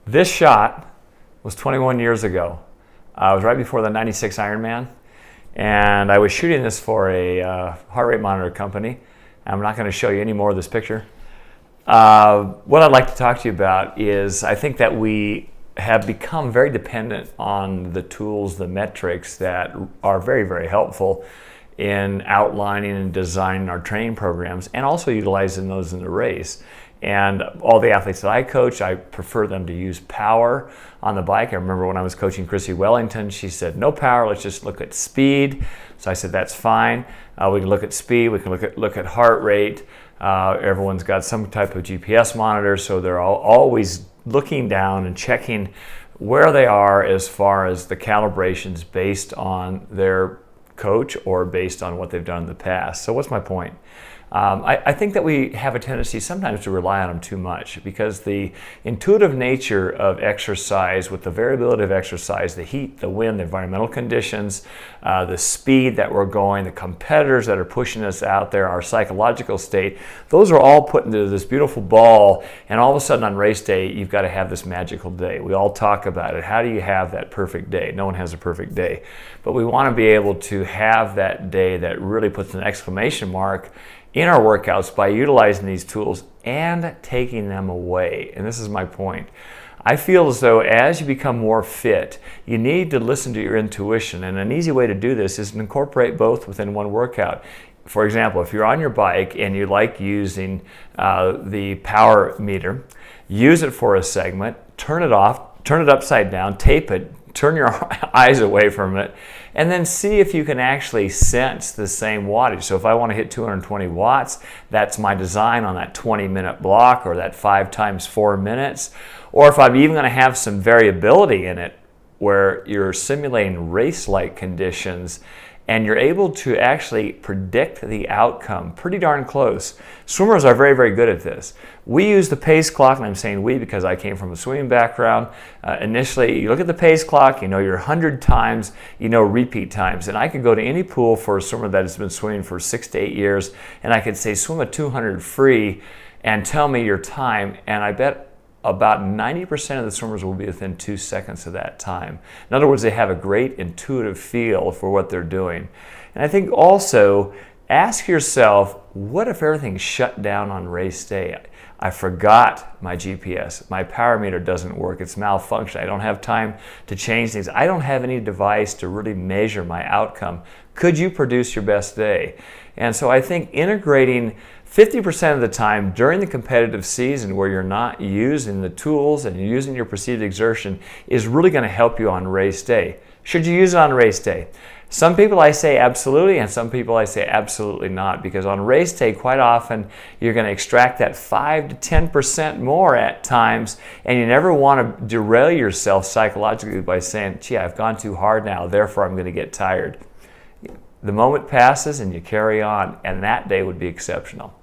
This shot was 21 years ago. I was right before the 96 Ironman, and I was shooting this for a heart rate monitor company. I'm not going to show you any more of this picture. What I'd like to talk to you about is I think that we have become very dependent on the tools, the metrics that are very, very helpful in outlining and designing our training programs and also utilizing those in the race. And all the athletes that I coach, I prefer them to use power on the bike. I remember when I was coaching Chrissy Wellington, she said, no power, let's just look at speed. So I said, that's fine. We can look at speed, we can look at heart rate. Everyone's got some type of GPS monitor, so they're always looking down and checking where they are as far as the calibrations based on their coach or based on what they've done in the past. So what's my point? I think that we have a tendency sometimes to rely on them too much because the intuitive nature of exercise with the variability of exercise, the heat, the wind, the environmental conditions, the speed that we're going, the competitors that are pushing us out there, our psychological state, those are all put into this beautiful ball, and all of a sudden on race day you've got to have this magical day. We all talk about it. How do you have that perfect day? No one has a perfect day, but we want to be able to have that day that really puts an exclamation mark in our workouts by utilizing these tools and taking them away. And this is my point. I feel as though as you become more fit, you need to listen to your intuition. And an easy way to do this is to incorporate both within one workout. For example, if you're on your bike and you like using the power meter, use it for a segment, turn it off, turn it upside down, tape it, turn your eyes away from it, and then see if you can actually sense the same wattage. So if I want to hit 220 watts, that's my design on that 20-minute block or that 5 times 4 minutes. Or if I'm even going to have some variability in it where you're simulating race-like conditions and you're able to actually predict the outcome pretty darn close. Swimmers are very, very good at this. We use the pace clock, and I'm saying we because I came from a swimming background. Initially, you look at the pace clock, you know your 100 times, you know repeat times. And I could go to any pool for a swimmer that has been swimming for 6 to 8 years, and I could say swim a 200 free and tell me your time, and I bet about 90% of the swimmers will be within 2 seconds of that time. In other words, they have a great intuitive feel for what they're doing. And I think also, ask yourself, what if everything shut down on race day? I forgot my GPS. My power meter doesn't work. It's malfunctioned. I don't have time to change things. I don't have any device to really measure my outcome. Could you produce your best day? And so I think integrating 50% of the time during the competitive season where you're not using the tools and you're using your perceived exertion is really going to help you on race day. Should you use it on race day? Some people I say absolutely, and some people I say absolutely not, because on race day quite often you're going to extract that 5 to 10% more at times, and you never want to derail yourself psychologically by saying, gee, I've gone too hard now, therefore I'm going to get tired. The moment passes and you carry on, and that day would be exceptional.